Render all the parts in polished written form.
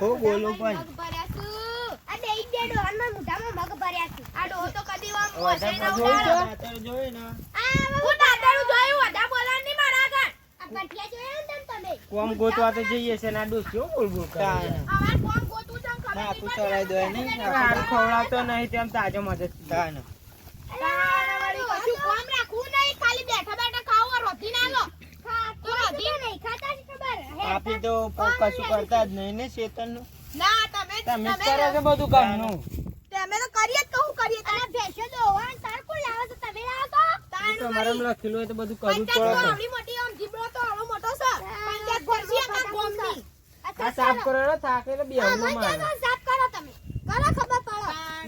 હો બોલો પણ મગ ભર્યા છું આ દેઈ દે ડોહનમાં મુઠામાં મગ ભર્યા છું આ ડોહો તો કદી આમ ઓછે ના ઉડાડો જોઈ ને હું દાદાનું જોયું વડા બોલાણ ની મારા આગળ આ કઠિયા જોયા ને તમે કોમ ગોતવા તો જઈએ છે ના ડોસ કેવો બોલ બોલ કરે અમાર કોમ ગોતું છે ખબર ના તું ચડાઈ દો નહીં હારું ખવડાવતો નહીં તેમ તાજો મદદ તાને કશું કોમ રાખવું નહીં ખાલી બેઠા બેઠા ખાઓ રોટી ના લો તો રોટી નહીં ખાતા છે ખબર આપી તો કશું કરતા જ નહીં ને શેતનનું ના તમે તમે કરે છે બધું કામનું તમે તો કરીએ જ કહું કરીએ તમે ભેંસો દોવા તાર કોણ લાવો છો તમે લાવો તો તમારે લખેલું હોય તો બધું કરવું જ પંચાયત પડે આવડી મોટી આમ જીબડો તો આવડો મોટો છે પંચાયત ભરસી આખા ગામની આ સાફ કરો થાકેલો બેહનો મારે સાફ કરો તમે કરો ખબર પડો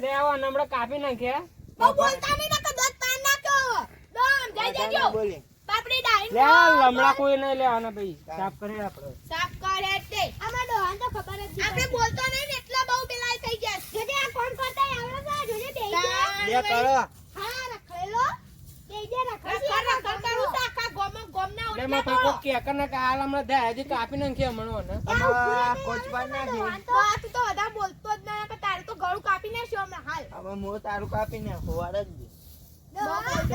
લે આવો નમડા કાપી નાખ્યા બહુ બોલતા નહીં નકર દોત પાન નાખ્યો દોમ જઈ જજો બોલી પાપડી ડાઈન લે લમડા કોઈ નહીં લેવાના ભાઈ સાફ કરે આપણે સાફ કરે તે આમાં ડોહાન તો ખબર જ નથી આપણે બોલતો નહીં ને એટલા બહુ પેલાય થઈ ગયા જોજે આ કોણ કરતા આવડે છે જોજે બેહી લે કરો હા રખેલો બેજે રખેલો કરું તો આખા ગોમના લે માં પાકો કે કને કાલ હમણાં થાય હજી કાપી નાખ્યા મણો ને આમાં કોચ પાડ નાખી તું તો વધારે બોલતો જ નહીં કે તારે તો ગળું કાપી નાખ્યો હમણાં હાલ હવે મો તારું કાપી ને હોવાર જ દે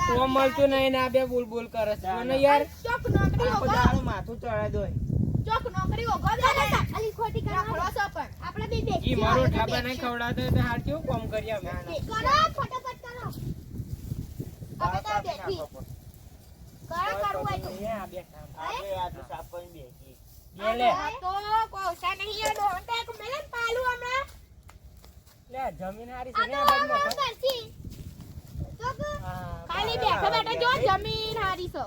કોમ મળતું નહીં ને આ બે બોલ બોલ કરે છે મને યાર ચોક નોકરી આખો હોગો દાડો માથું ચડાઈ દો ચોક નોકરી હોગો દે ખાલી ખોટી કરવા ખડો પણ આપણે બે ઈ મારો ઠાબા નહીં ખવડાવતો તો હાર કેવું કોમ કરી અમે કરો ફટાફટ કરો હવે તો બેઠી કરો કરવું હોય તો એ આ બે કામ આપણે આ તો સાપણ બેસી લે લે આ તો કોસા નહીં એ ડોંટે કે મેલન પાલું હમણાં લે જમીન હારી આ છે ને તો આ બાજુ આમાં કરશી ચોક ખાલી બેઠા બેઠા જો જમીન હારી છો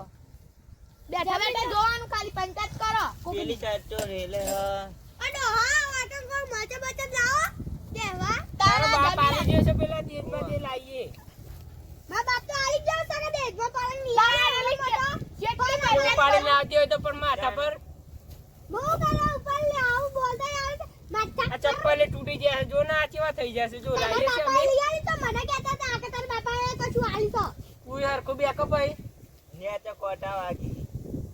બેઠા બેઠા જોવાનું ખાલી પંચાયત કરો પેલી સાઈડ તો રેલે અડો હા વાટન કો મચે બચે જાઓ દેવા તારો બાપ આલી જે છે પેલા તેજમાં તે લાવીએ મા બાપ તો આવી જાવ સકે દેજમાં પાણી ની આલી મોટો જેટલી તું પાડી ના આવતી હોય તો પણ માથા પર બહુ પેલા ઉપર લે આવું બોલતા આવે માથા આ ચપ્પલે તૂટી જાય જો ના આચીવા થઈ જશે જો લાવીએ છે બાપા અમે લઈ આવી તો મને કહેતા હતા કે તાર બાપાએ કશું આલી તો તું યાર કો બેકો ભાઈ ને તો કોટા વાગી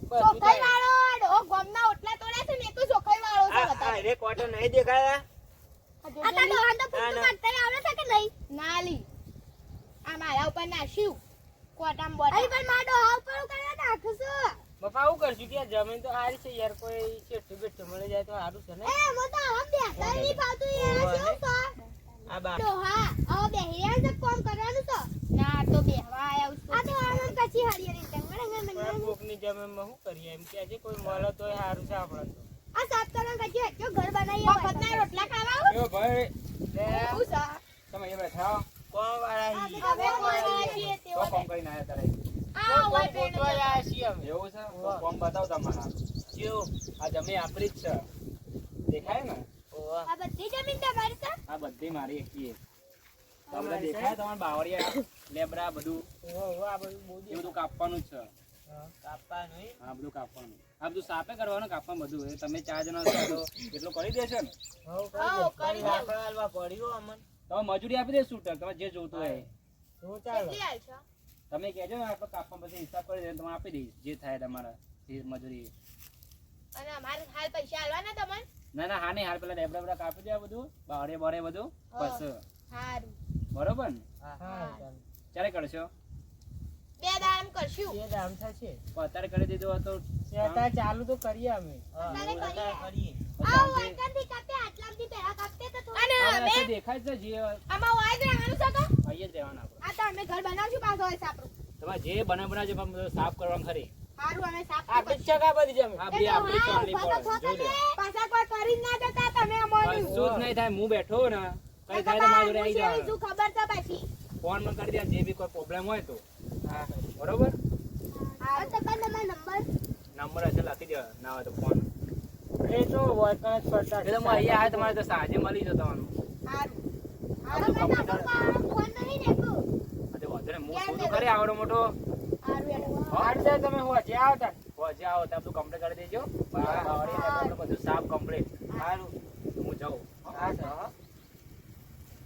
બધું ચોખાઈ થાય. વાળો ડો ગોમના ઓટલા તોડ્યા છે ને તો ચોખાઈ વાળો છે આ બતા રે કોટો નહીં દેખાયા આ તા ડોહાન તો ફૂટ મારતા આવડે છે કે નહીં નાલી આ મારા ઉપર નાશ્યું કોટામ બોટા અરે પણ માડો હાવ પર કરે નાખશું બપા આવું કરશું કે આ જમીન તો હારી છે યાર કોઈ શેઠી બેઠી મળી જાય તો સારું છે ને એ મો તો આમ બેઠા નહીં ફાવતું યાર શું તો આ બા ડોહા આવો બેહિયા છે કોમ કરવાનું તો ના તો બેહવા આયા ઉસ આ તો આનંદ પછી હરિયરી પણ કોકની જમીનમાં શું કરીએ એમ કે આજે કોઈ મળે તો સારું છે આપણે તો. આ સાત કરણ કજી હચ્યો ઘર બનાવી વખતના રોટલા ખાવા એ ભાઈ લે આવું સા તમે એ બેઠા હો. કોણ વાળા હવે કોઈ છીએ તો તેઓ કોમ કરીને આયા તારે આ હોય ગોતવા આવ્યા છીએ અમે. એવું છે તો કોમ બતાવ તમારા જીઓ આ જમીન આપણી જ છે દેખાય ને ઓવા આ બધી જમીન તમારી છે આ બધી મારી એકીએ તમને દેખાય તમારા બાવળિયા લેબડા બધું આ બધું બહુ એ બધું કાપવાનું જ છે કાપા નહીં આ બધું કાપવાનું આ બધું સાપે કરવાનું કાપવાનું બધું એ તમે 4 જણા છો તો કેટલું કરી દેશો ને આવો કરી દે લાકડા હાલવા પડ્યો અમન તમે મજૂરી આપી દે શૂટર તમે જે જોતું હોય તો ચાલો કેટલી આલ છો તમે કહેજો ને આપણે કાપવા પછી હિસાબ કરી દે તમને આપી દઈશ જે થાય તમારા જે મજૂરી અને અમારે હાલ પૈસા આલવાના તમને ના ના હા નહીં હાલ પેલા ડેબડા બડા કાપી દે બધું બાવળે બરે બધું બસ સારું બરોબર ને હા ચાલો ક્યારે કરશો બે દામ કરશું એ દામ થશે તો અત્યારે કરી દીધું હોય તો અત્યારે ચાલુ તો કરીએ અમે અત્યારે કરીએ. કરીએ આવો વાંકાથી કાપે આટલાથી પહેલા કાપતે તો થોડું અને હવે અમે હશે દેખાય છે જે આમાં વાય જ રહેવાનું છે તો અહીંયા જ રહેવાના આપણે આ તો અમે ઘર બનાવશું પાછો હોય સાપરું તમારે જે બનાવજો પણ બધું સાફ કરવાનું ખરી સારું અમે સાપ આપણી જ ચકા બધી જમીન આ બધી આપણી ચાલની પડે જોઈ લે પાછા કોઈ કરી ના જતા તમે અમારું કશું જ નહીં થાય હું બેઠો ને કઈ થાય તો મારી જોડે આવી જાવ શું ખબર છે પછી ફોન માં કરી દે જે બી કોઈ પ્રોબ્લેમ હોય તો બરોબર આ તો તમારો નંબર નંબર હશે લખી દે ના હોય તો ફોન એ તો વર્કર જ પડતા એટલે હું અહીંયા આવે તમારે તો સાંજે મળી જવાનું સારું આ બધું હવે complete ફોન નહીં દેખું અરે વાંધો નહીં હું શું તો ખરી આવડો મોટો સારું એડો આટલા તમે હોજે આવતા જે આવો ત્યાં બધું કમ્પ્લીટ કરી દેજો બાવળી ને બધું બધું સાફ કમ્પ્લીટ સારું હું જાઉં હા સર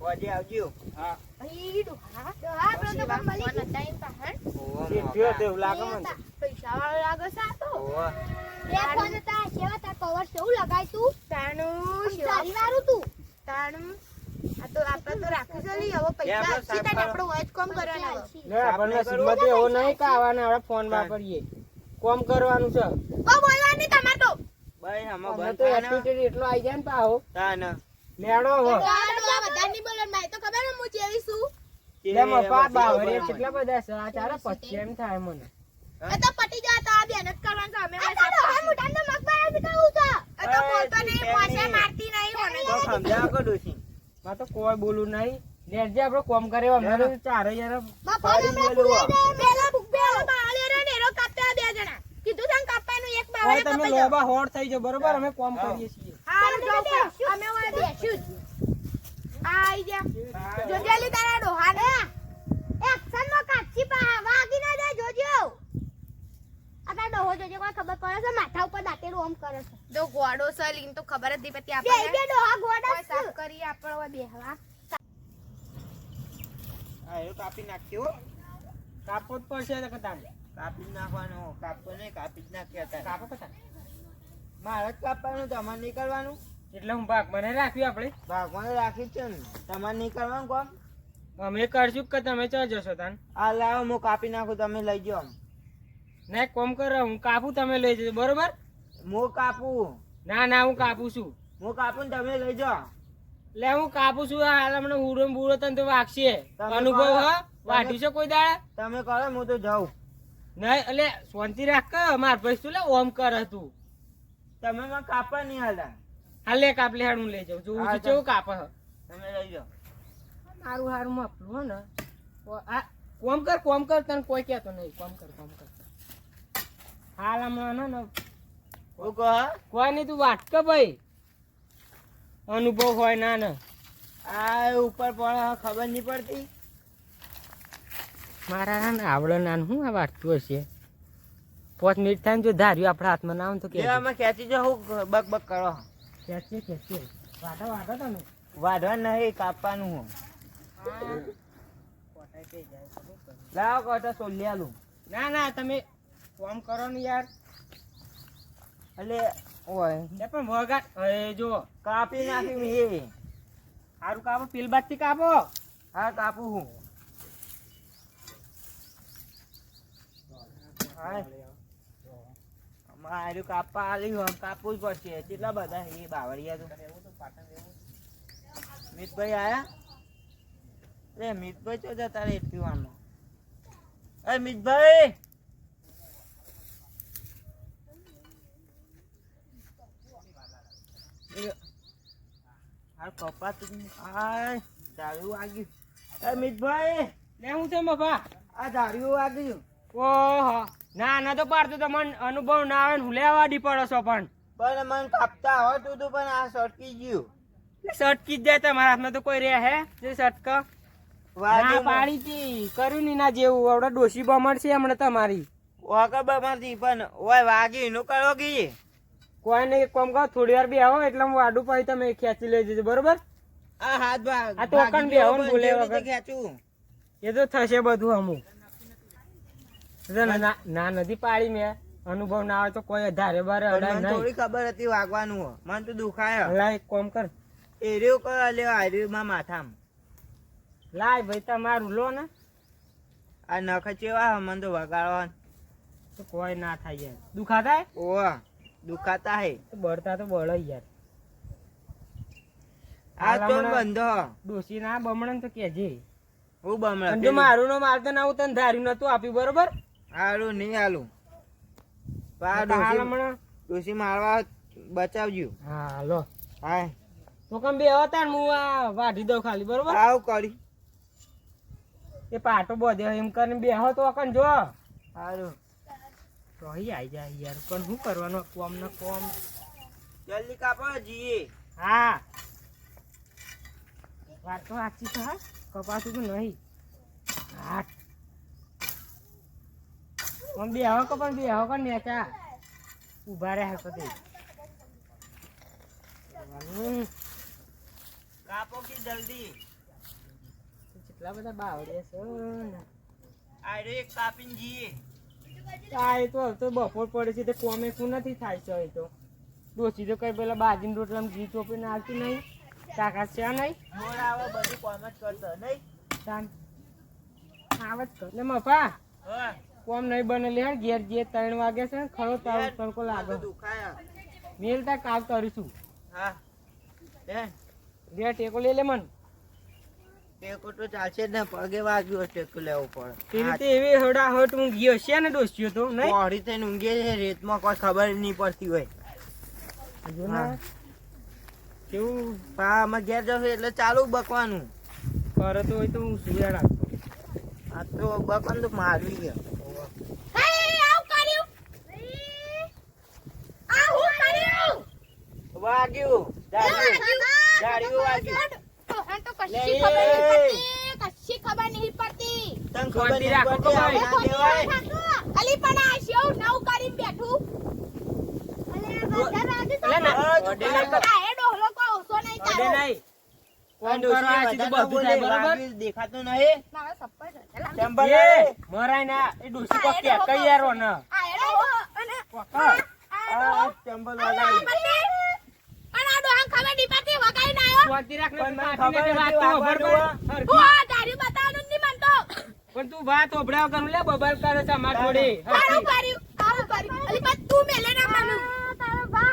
હોજે આવજો હા ઈડુ હા તો હા આપણે તો મળી ટાઈમ પાહણ ઓવા જે થયો તે એવું લાગે મને પૈસા વાળો લાગે સા તો ઓવા બે ફોન હતા સેવા તા કવર કેવું લગાય તું તાણું સારી વાળું તું તાણું આ તો આપણે તો રાખી ચાલી હવે પૈસા આપશી તને આપણે હોય જ કોમ કરવાના હવે. લે આપણને સિમત એવો નહીં કે આવાને આપણે ફોન વાપરીએ કોમ કરવાનું છે ઓ બોલવા નહીં તમાર તો ભાઈ આમાં અમે બંધ તો થાય ને. એટીટ્યુડ એટલો આવી જાય ને પાહો તાન. લેડો હવે આ બધા નહીં બોલવા મારે તો ખબર ને હું જેવી છું લે મફા એ બાવરિયા બધી કેટલા બધા છે આ ચાલે પછી એમ થાય મને એ તો પટી જાય તો આ બેન જ કરવાનું છે અમે આ તારો હા મુટાન તો મગબાર શીખવું છે આ તો બોલતો નહીં પાછા મારતી નહીં મને તો સમજાવો કે ડોશી. માં તો કોઈ બોલું નહીં લેજે આપણે કોમ કર્યો અમને તો ચારે જણા બાપા પાડી હમણાં મેલું ભૂલી દે પેલા પેલા બાવળે રે ને એરો કાપ્યા બે જણા કીધું છે ને કાપવાનું એક હવે બાવળે તમે કપાઈ જાવ. લોબા હોડ થઈ જાવ બરોબર અમે કોમ કરીએ છીએ હારું જાઓ અમે વાય બેસ્યું જ આઈ જા જોજેલી તારા ડોહા ને એક્શન માં કાચી પા વાગી ના જાય જોજો આ તારો ડોહો જોજો કોઈ ખબર પડે છે માથા ઉપર દાંતેડું આમ કરે છે જો ગોડો સલીન તો ખબર જ નહીં પડતી બે આપણને બે ડોહા ગોડા કોઈ સાફ કરી આપણે હવે બેહવા આ એ કાપી નાખ્યો હો. કાપો જ પડશે તો કદાચ કાપી જ નાખવાનો. કાપો નહીં, કાપી જ નાખ્યા હતા. કાપો કદાચ મારે જ કાપવાનું, તમારે નહીં કરવાનું. એટલે હું ભાગ મને રાખ્યું આપણે ભાગવાનું રાખી જ છે ને, તમારે નહીં કરવાનું કોમ. અમે કરશું કે તમે ચો જશો તાન આ લાવો હું કાપી નાખું, તમે લઈ જાઓ. ના એક કોમ કરો હું કાપું તમે લઈ જજો બરોબર હું કાપું, ના ના હું કાપું છું હું કાપું ને તમે લઈ જાઓ. લે હું કાપું છું હાલ હમણાં ઉડો ને બુડો તને તો વાગશે તમે અનુભવ કરો. હ વાઢ્યું છે કોઈ દાડા તમે કરો, હું તો જાઉં. નહીં એટલે શાંતિ રાખ કે માર પૈસા તું લે ઓમ કર તું તમે મને કાપવા નહીં હાલતા. હાલ લે કાપ લે હાડ હું લઈ જાઉં જોઉં હા, છું કેવું કાપે હ તમે લઈ જાઓ. મારું હારું મફલું હો ને આ કોમ કર તને કોઈ કહેતો નહીં કોમ કર હાલ હમણાં ને હું કહો કોઈ નહીં તું વાટ કે ભાઈ અનુભવ હોય ના ને આ ઉપર પણ ખબર નહીં પડતી. મારા ને આવડે નાન હું આ વાટતું હશે 5 મિનિટ થાય ને જો ધાર્યું આપણા હાથમાં ના આવે તો કે અમે ખેંચી જાઓ, હું બક બક કરો. ખેંચીએ વાટો તમે વાઢવા નહીં, કાપવાનું હું. લાવો કોટા સોલી આલું. ના તમે કોમ કરો ને યાર એટલે ઓય એ પણ વગાટ એ જો કાપી નાખી મેં એ. સારું કાપો પીલબાદ થી કાપો હા કાપું હું. હા મારું કાપવા આલ્યું, આમ કાપવું જ પડશે. કેટલા બધા એ બાવળિયા તો. મિતભાઈ આયા? રે મિતભાઈ તો જતા રે એટલી વારમાં. એ મિતભાઈ આ કપાતું આ દારૂ વાગ્યું. એ મિતભાઈ લે હું છે મફા આ દારૂ વાગ્યું. ઓહો ના તો પાડતો તમને અનુભવ ના આવે ને હું લેવા દી પડો છો પણ પણ મને કાપતા આવડતું હતું પણ આ સટકી ગયું. સટકી જ જાય તમારા હાથમાં તો કોઈ રે હે જે સટકા ના વાગ્યું પાડી હતી કર્યું ની ના જેવું આવડે ડોશી બમણ છે હમણાં તમારી વાગા બમારથી પણ ઓય વાગ્યું એનું કરો કે કોઈ નહીં એક કામ કરો થોડી વાર બી આવો એટલે હું વાડું પાડી તમે ખેંચી લઈ જજો બરોબર આ હાથ ભાગ આ ટોકન બી આવો ને બોલે જેવી રીતે વગર. ખેંચું. એ તો થશે બધું અમુક ના નથી પાડી મેં અનુભવ ના આવે તો કોઈ ધારે બારે પણ અડાય મને નહીં થોડી ખબર હતી વાગવાનું હો. મને તો દુખાય. લાય એક કામ કર એર્યો કરો લ્યો આર્યું માં માથામાં. લાય ભાઈ તમારું લો ને આ નખ ચેવા મને તો વગાડવા. તો કોઈ ના થાય યાર દુખાતા ઓવા દુખાતા હે. તો બળતા તો બળ યાર આ તો હમણાં બંધો ડોશી ના બમણ ને તો કેજે હું બમણા અને જો મારું નો મારતો ના હું તને ધાર્યું નતું આપ્યું બરોબર હાલું નહીં હાલું. આ હાલ ડોશી હમણાં ડોશી મારવા બચાવજો. હા લો હાય તો કમ બે હતા ને હું આ વાઢી દઉં ખાલી બરોબર આવું કરી એ પાટો બધે એમ કરીને બે તો અકન જો સારું રોહી આઈ જાય યાર પણ શું કરવાનું કોમ ને કોમ જલ્દી કાપો જીએ. હા વાત તો સાચી છે હા કપાતું તો નહીં હા પણ બે હો પણ બે હો કર નેચા ઉભા રહે કદી કાપો કે જલ્દી. કેટલા બધા બાવડે છે ને આરે એક કાપીને જીએ. આ એ તો હવે તો બપોર પડે છે તે કોમે શું નથી થાય છે એ તો ડોસી તો કઈ પેલા બાજીને રોટલામાં ઘી ચોપીને આવતી નહીં તાકાત છે નહીં મોડ આવે બધું કોમ જ કરતો નહીં તાન આવ જ કર લે મફા હા કોમ નહીં બનેલી હે ઘેર જે 3 વાગે છે ખરો તાવ તડકો લાગે દુખાયા મેલ તા કાલ કરીશું હા જે ટેકો લઈ લે મન ટેકો તો ચાલશે જ ને પગે વાગ્યો ટેકો લેવો પડે તે રીતે એવી હડાહટ હું ગયો છે ને ડોસ્યો તો નહીં મોડી થઈને ઊંઘે છે રેતમાં કોઈ ખબર નહીં પડતી હોય જો ને કેવું હા અમે ઘેર જશે એટલે ચાલુ બકવાનું કરે તો હોય તો હું સુયા રાખતો આ તો બકવાનું તો મારવી ગયો વાગ્યું ગાડીઓ વાગ્યું કશી ખબર નહીં પડતી તને ખબર નહીં રાખો પડતી ભાઈ. આવું ના કહેવાય. અલી પણ આ શેવ નવ કરીને બેઠું અલે ના ઓડે નહીં કર આ એ ડોહલો કોઈ ઓછો નહીં ઓડે તારો નહીં કોમ ડોશી કરવા આ સીધું વધારે બધું બોલે, થાય બરાબર વાગ્યું દેખાતું નહીં મારો સપ્પર છે ચાલ ચંપલ એ લાવે. મરાય ના એ ડોસી કો કે કઈ યારો ન આ એ ડોહલો અને આ ચંપલ વગાડી. અને આ ડોહા ખબર નહીં પડતી વગાઈ ના આવ્યો શાંતિ રાખ ને પણ મને કાઢીને ખબર વાત નથી તો વાગવાનું. ખબર હું આ દારૂ બતાવવાનું જ નહીં માનતો પણ તું વાત ઓબળાવ કરું લે બબલ કરે છે અમાર જોડે તારું કર્યું આવું કર્યું અલી બસ તું મેલે ના માનું તારો બા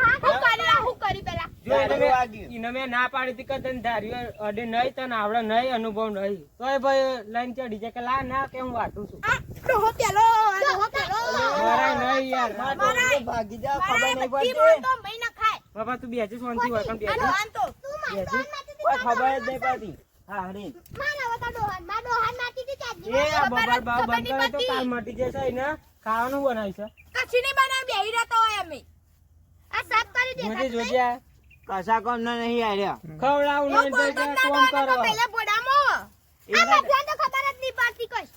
હું કરી પેલા જો એને ગાડીઓ વાગ્યું. એને મેં ના પાડી હતી કે તને ધાર્યો અડે નહીં તને આવડે નહીં અનુભવ નહીં તોય ભાઈ લઈને ચડી જાય કે લા ના કે હું વાટું છું આ ડોહો પેલો મરાય નહીં યાર મારે તો ભાગી જાવ, ખબર નહીં બધી પડતી. બોલ તો મહી ના ખાય બાબા તું બેસી શાંતિ હોય પણ આ બેસી ડોહાન તો તું બેસી કોઈ ખબર જ નહીં પડતી. હા હરી મારા વતા ડોહાન નાતી હતી ચાજી એ આ બબાલ બાવ બંધ કરે તો કાલ મટી જશે એને ખાવાનું બનાવી છે કછી નહીં બનાવ બેહી રહેતો હોય અમે આ સાફ કરી દે જોજે જોજે આ. કશા કોમ ના નહીં આર્યા ખવડાવું નહીં તો કે કોમ કરો પેલા બોડામો આ બધા તો ખબર જ નહીં પડતી કઈ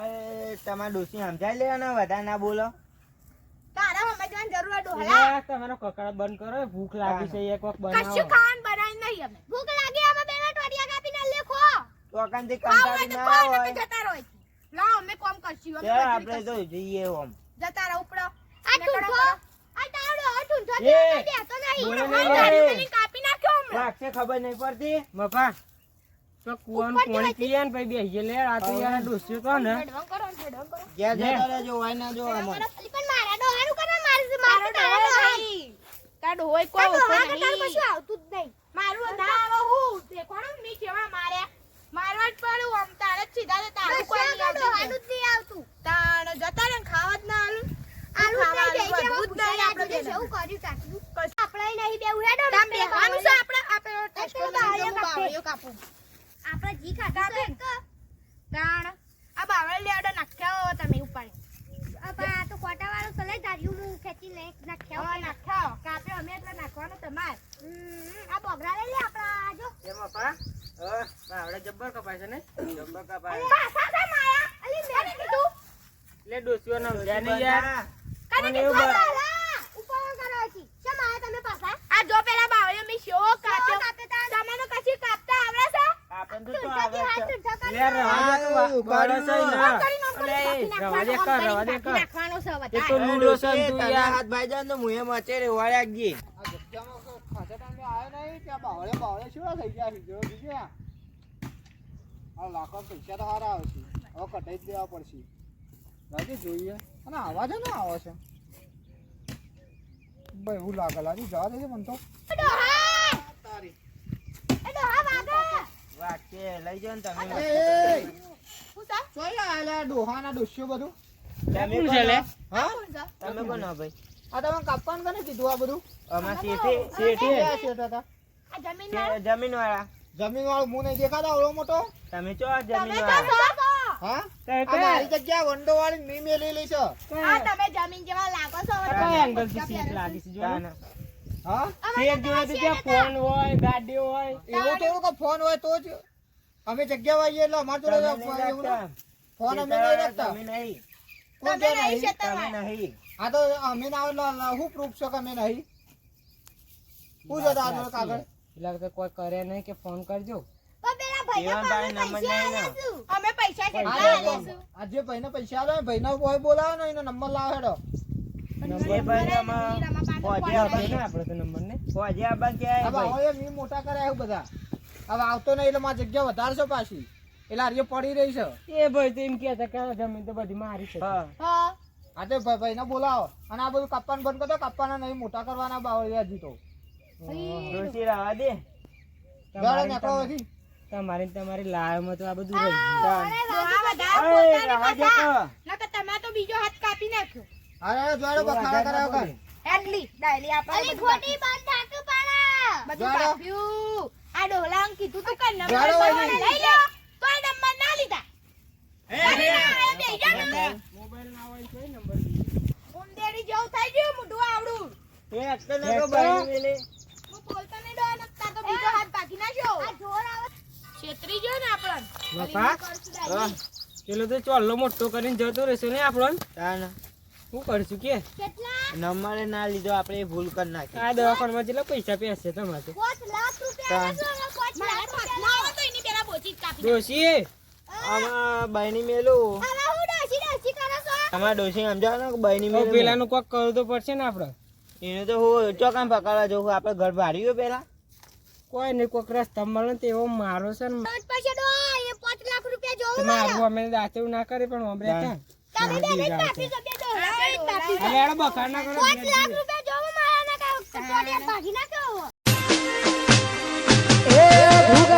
એ તમારા ડોશી સમજાઈ લેવાના, વધારે ના બોલો. તારા સમજવાની જરૂર છે ડોહલા એ તમારો કકડા બંધ કરો ભૂખ લાગી છે એક વખત બનાવો કશું ખાવાનું બનાવી નહીં અમે ભૂખ લાગી અમે બે ટોડિયા કાપીને લેખો તો અકાનથી ખાવા કંટાળી તો ના કોઈ હોય નથી જતા રહો લાવ અમે કોમ કરશું અમે ત્યારે મજૂરી આપણે તો જઈએ ઓમ. કરશું. જતા રહો ઉપડો આ ઠૂંઠો આ તાવડો આ ઠૂંઠો એ, દેતો નહીં બોલે આ નહીં. દારૂ પેલી કાપી નાખ્યો હમણાં વાગશે ખબર નહીં પડતી. મફા તો કુવાનું પાણી પીએ ને ભાઈ બેહીએ લે આ તો યાર ડોસ્યો તો ને હેડવાં કરો હેડવાં કરો ઘેર જતા રહેજો, વાય ના જો આમાં. પણ મારા ડોહાનું કરવા મારું તારા ડોહાઈ તારો હોય કોઈ ઓછો નહીં કશું આવતું જ નહીં મારું ના આવે હું તે કોણ મી કેવા માર્યા મારવા જ પડું આમ તારે જ સીધા તારું કોઈ નહીં આવતું જ નહીં આવતું તાણ જતા ને ખાવા જ ના આલુ બધું જ નહીં આપણે શું કર્યું કાકી આપણે નહીં બેવું હેડો તામ બેહવાનું છે આપણે ટેસ્ટ બાવળિયો કાપું આપણે જી ખાધા છે તાણ આ બાવળિયો લેડો નાખ્યો તમે ઉપાડી આ તો કોટાવાળો તો લઈ ધાર્યું હું ખેંચી લઈ નાખ્યો નાખ્યો કાપે અમે એટલે નાખવાનો તમાર આ બોગરા લઈ લે આપડા જો એ મફા આવડે જબ્બર કપાય છે ને જબ્બર કપાય. પાસા છે માયા અલી મેને કીધું લે ડોસ્યો ના જાને યાર કને મને કીધું એવું ઉપર કરો છે કેમ આયા તમે પાસા આ જો પેલા બાવળિયો મે શો કાપ્યો તમને કશી કાપતા આવડે છે આપણને તો શું આવે છે? લે રવા દે હા, તું ઉપાડ્યું બળસ ને. ના કરી નાખો રવા દે કર રવા દે કર નાખવાનો છે એ તો વધારે લૂલો છે ને ડોશી, તું તને યાર હાથ ભાઈ જાય ને મુએ મચે રે વાળ્યા ગઈ. વાગશે, લઈ જાઓ ને તમે. તમે શું છે લે? કોણ? તમે કોણ હો ભાઈ? કાપવાનું કને કીધું આ બધું આમાં શેઠી આ જમીન જમીન વાળા. જમીન વાળો મું નહીં દેખાતા ઓળો મોટો તમે ચો જમીન તમે વાળા. હા કઈ આ મારી જગ્યા વંડો વાળી મી મેલી લઈ છે આ તમે જમીન જેવા લાગો છો કઈ એંગલ થી સીટ લાગી છે જો ને હા શેઠ જોડે તો ત્યાં ફોન હોય ગાડી હોય એવું થોડું કે ફોન હોય તો જ અમે જગ્યા વાઈએ એટલે અમાર જોડે તમે નહીં એવું રાખતા. ફોન અમે નહીં રાખતા તમે નહીં. કોણ તમે કે નહીં નહીં? છે તમે તમારે નહીં. આ તો અમે ના આવે હું પ્રૂફ છે કે અમે નહીં પૂછો તો આ જોડે કાગળ એટલે કે કોઈ કરે નહીં કે ફોન કરજો જીવનભાઈ નંબર નહીં ને. અમે પૈસા આ કેટલા જે લેશું આ જે ભાઈને પૈસા આલો એ ભાઈને કોઈ બોલાવો ને એનો નંબર લાવો હેડો. જીવનભાઈ આમાં ફોજે આપે ને આબા- આપણે તો નંબર ને ફોજે આબા ક્યાં હવે ભાઈ? આવો એ મી મોટા કર્યા એવું બધા. હવે આવતો નહીં એટલે મારી જગ્યા વધારશો પાછી. એટલે હારીઓ પડી રહી છે. એ ભાઈ તો એમ કહેતા કે આ જમીન તો બધી મારી છે હા. હા આ તો ભાઈને બોલાવો અને આ બધું કાપવાનું બંધ કરતો. કાપવાના નહીં, મોટા કરવાના બાવળિયા હજી તો. ડોશી રહેવા દે. જાડો નીકળો હજી. તમારી ને તમારી લાયમાં તો આ બધું રહી ડોહા બધા ઓય, પોતાની રહેવા દે બધા. તો. નકર તમારે તો બીજો હાથ કાપી નાખ્યો અરે જોડો બખાડા કરાવો કર. એટલી ડાયલી આપણે ખોટી બંધ થાક પાડા બધું જાડો. કાપ્યું આ ડોલાંગ કીધું તું કે નંબર જાડો તમારે વાળી. લઈ લો તોય નંબર ના લીધા મોબાઈલ ના હોય તો નંબર ઉંદેડી જેવું થઈ ગયું મોઢું આવડું એ અક્કલ નતો ભાઈ મેલે. હું બોલતો નહીં ડોહા નકતા તો બીજો હાથ બાકી નાખ્યો આ જોર આવે છેતરી ગયો ને આપણને બાપા હા, પેલો તો ચોલ્લો મોટો કરીને જતો રહેશે ને આપણો તાન. શું કરશું કે કેટલા નંબરે ના લીધો આપણે એ ભૂલ કરી નાખી. આ દવાખાનામાં કેટલા પૈસા પેસે તમારે 5 લાખ રૂપિયા લેશો 5 લાખ રૂપિયા લાવો તો એની પેલા બોચી જ કાપી ડોશી આમાં બાયની મેલું. હવે હું ડોસી કરો છો તમારા ડોશી સમજાવો ને કે બાયની હવે મેલું. પેલાનું કોક કરવું તો પડશે ને આપણે એને તો હું ચોકામ પકડવા જવું. આપણે ઘર ભાડ્યું પેલા. કોઈ નહીં કોક રસ્તા મળે ને તો એવો મારો છે ને પછી ડો એ 5 લાખ રૂપિયા જોવું તો મારું અમે દાંતે એવું ના કરે પણ અમરે ક્યાં તમે બે કાપી છો બે ડોલા કાપી અરે હેડો બખાર ના કરો 5 લાખ રૂપિયા જોવું મારા ના કા કોડિયા ભાગી ના કહો એ ભૂખ